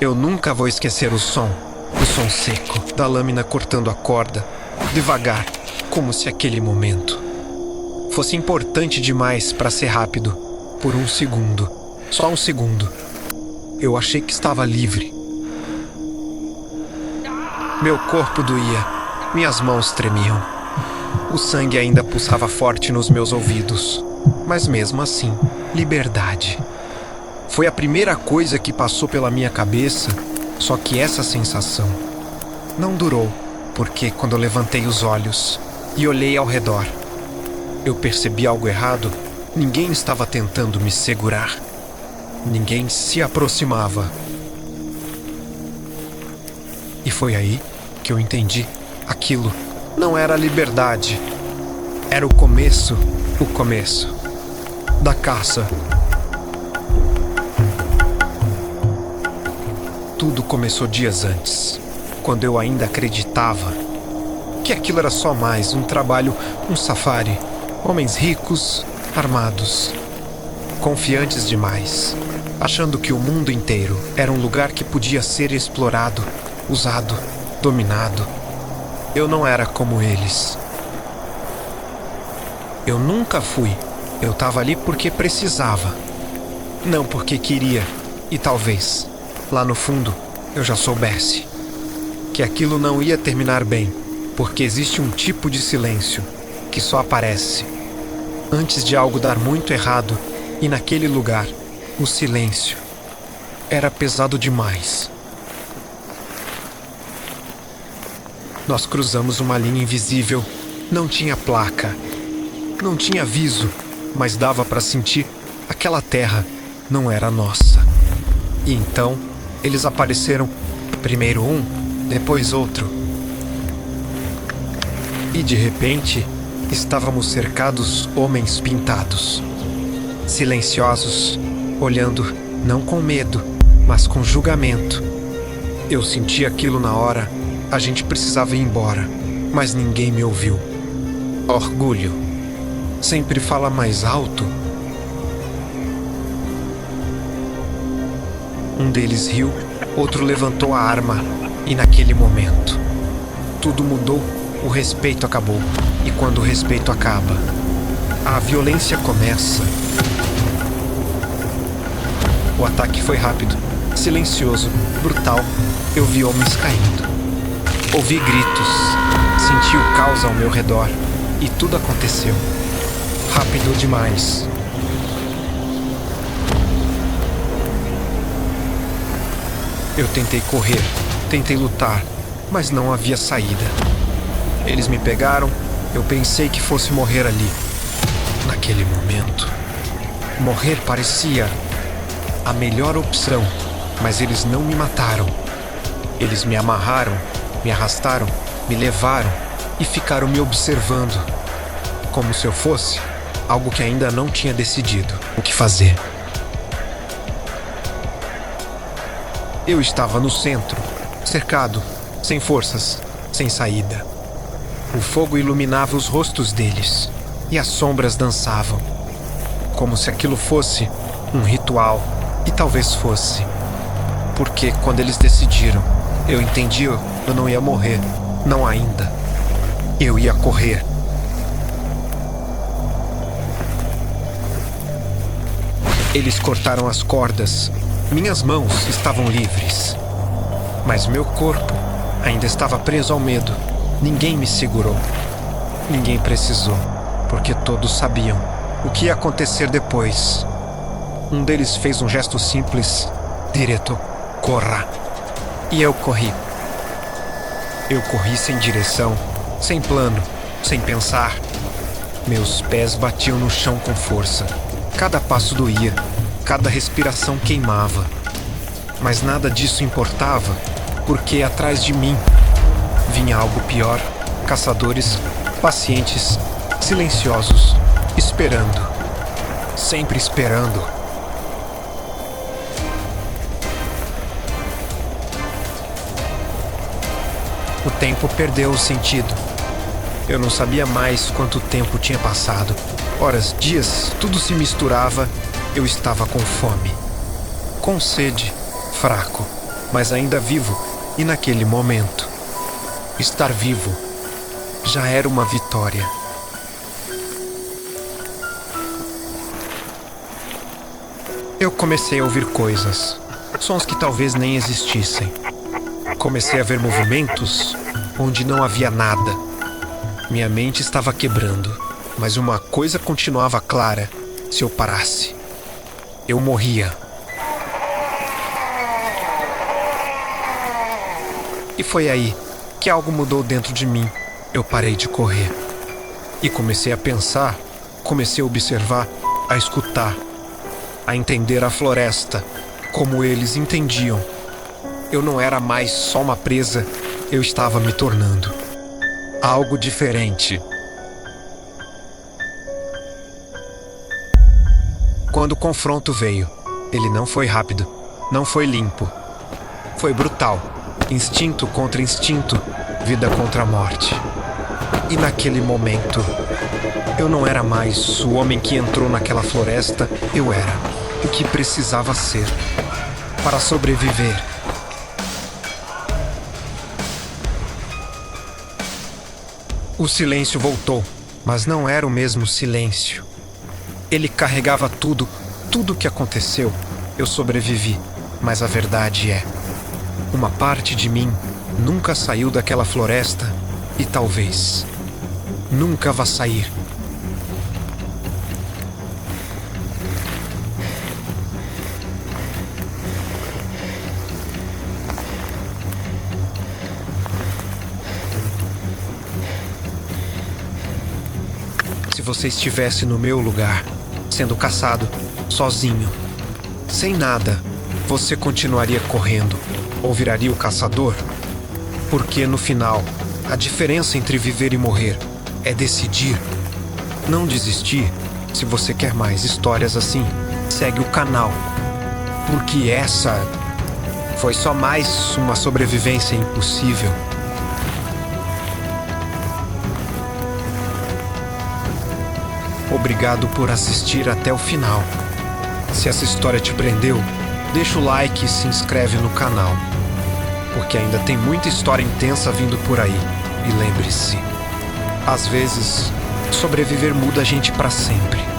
Eu nunca vou esquecer o som seco da lâmina cortando a corda, devagar, como se aquele momento fosse importante demais para ser rápido. Por um segundo, só um segundo, eu achei que estava livre. Meu corpo doía, minhas mãos tremiam. O sangue ainda pulsava forte nos meus ouvidos, mas mesmo assim, liberdade. Foi a primeira coisa que passou pela minha cabeça, só que essa sensação não durou, porque quando eu levantei os olhos e olhei ao redor, eu percebi algo errado. Ninguém estava tentando me segurar. Ninguém se aproximava. E foi aí que eu entendi. Aquilo não era liberdade. Era o começo da caça. Tudo começou dias antes, quando eu ainda acreditava que aquilo era só mais um trabalho, um safari. Homens ricos, armados, confiantes demais, achando que o mundo inteiro era um lugar que podia ser explorado, usado, dominado. Eu não era como eles. Eu nunca fui. Eu estava ali porque precisava, não porque queria. E talvez, lá no fundo, eu já soubesse que aquilo não ia terminar bem, porque existe um tipo de silêncio que só aparece antes de algo dar muito errado. E naquele lugar, o silêncio era pesado demais. Nós cruzamos uma linha invisível. Não tinha placa, não tinha aviso, mas dava para sentir aquela terra não era nossa. E então, eles apareceram, primeiro um, depois outro. E de repente, estávamos cercados, homens pintados, silenciosos, olhando não com medo, mas com julgamento. Eu senti aquilo na hora. A gente precisava ir embora, mas ninguém me ouviu. Orgulho sempre fala mais alto. Um deles riu, outro levantou a arma, e naquele momento, tudo mudou. O respeito acabou. E quando o respeito acaba, a violência começa. O ataque foi rápido, silencioso, brutal. Eu vi homens caindo. Ouvi gritos. Senti o caos ao meu redor. E tudo aconteceu. Rápido demais. Eu tentei correr, tentei lutar, mas não havia saída. Eles me pegaram. Eu pensei que fosse morrer ali. Naquele momento, morrer parecia a melhor opção, mas eles não me mataram. Eles me amarraram, me arrastaram, me levaram e ficaram me observando, como se eu fosse algo que ainda não tinha decidido o que fazer. Eu estava no centro, cercado, sem forças, sem saída. O fogo iluminava os rostos deles e as sombras dançavam, como se aquilo fosse um ritual. E talvez fosse, porque quando eles decidiram, eu entendi. Eu não ia morrer, não ainda. Eu ia correr. Eles cortaram as cordas. Minhas mãos estavam livres, mas meu corpo ainda estava preso ao medo. Ninguém me segurou. Ninguém precisou, porque todos sabiam o que ia acontecer depois. Um deles fez um gesto simples, direto: corra. E eu corri. Eu corri sem direção, sem plano, sem pensar. Meus pés batiam no chão com força. Cada passo doía, cada respiração queimava. Mas nada disso importava, porque atrás de mim vinha algo pior. Caçadores, pacientes, silenciosos, esperando. Sempre esperando. O tempo perdeu o sentido. Eu não sabia mais quanto tempo tinha passado. Horas, dias, tudo se misturava. Eu estava com fome, com sede, fraco. mas ainda vivo, e naquele momento, estar vivo já era uma vitória. Eu comecei a ouvir coisas, sons que talvez nem existissem. Comecei a ver movimentos onde não havia nada. Minha mente estava quebrando, mas uma coisa continuava clara: se eu parasse, eu morria. E foi aí que algo mudou dentro de mim. Eu parei de correr e comecei a pensar, comecei a observar, a escutar, a entender a floresta como eles entendiam. Eu não era mais só uma presa, eu estava me tornando algo diferente. Quando o confronto veio, ele não foi rápido, não foi limpo. Foi brutal. Instinto contra instinto, vida contra a morte. E naquele momento, eu não era mais o homem que entrou naquela floresta, eu era o que precisava ser para sobreviver. O silêncio voltou, mas não era o mesmo silêncio. Ele carregava tudo o que aconteceu. Eu sobrevivi, mas a verdade é, uma parte de mim nunca saiu daquela floresta e talvez nunca vá sair. Se você estivesse no meu lugar, sendo caçado, sozinho, sem nada, você continuaria correndo ou viraria o caçador? Porque no final, a diferença entre viver e morrer é decidir. Não desistir. Se você quer mais histórias assim, segue o canal. Porque essa foi só mais uma sobrevivência impossível. Obrigado por assistir até o final. Se essa história te prendeu, deixa o like e se inscreve no canal, porque ainda tem muita história intensa vindo por aí. E lembre-se, às vezes, sobreviver muda a gente para sempre.